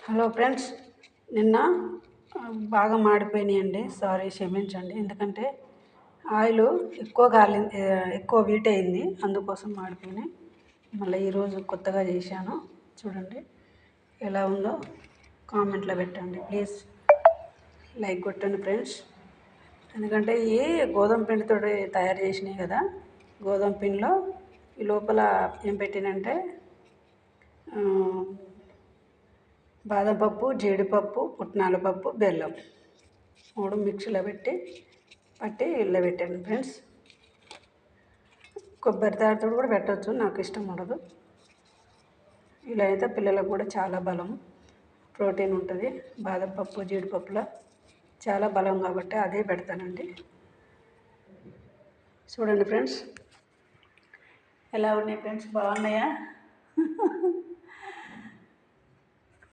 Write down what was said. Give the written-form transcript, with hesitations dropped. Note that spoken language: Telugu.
హలో ఫ్రెండ్స్, నిన్న బాగా మాడిపోయినాయండి. సారీ, క్షమించండి. ఎందుకంటే ఆయిల్ ఎక్కువ హీట్ అయింది, అందుకోసం మాడిపోయినాయి. మళ్ళీ ఈరోజు కొత్తగా చేశాను. చూడండి ఎలా ఉందో కామెంట్లో పెట్టండి. ప్లీజ్ లైక్ కొట్టండి ఫ్రెండ్స్. ఎందుకంటే ఈ గోధుమ పిండితో తయారు చేసినాయి కదా. గోధుమ పిండిలో ఈ లోపల ఏం పెట్టినంటే బాదం పప్పు, జీడిపప్పు, పుట్నాల పప్పు, బెల్లం 3 మిక్సీలో పట్టి ఇళ్ళ పెట్టాను ఫ్రెండ్స్. కొబ్బరి తాడుతో కూడా పెట్టవచ్చు, నాకు ఇష్టం ఉండదు. ఇలా అయితే పిల్లలకు కూడా చాలా బలం, ప్రోటీన్ ఉంటుంది. బాదం పప్పు, జీడిపప్పులో చాలా బలం కాబట్టి అదే పెడతానండి. చూడండి ఫ్రెండ్స్ ఎలా ఉన్నాయి ఫ్రెండ్స్, బాగున్నాయా?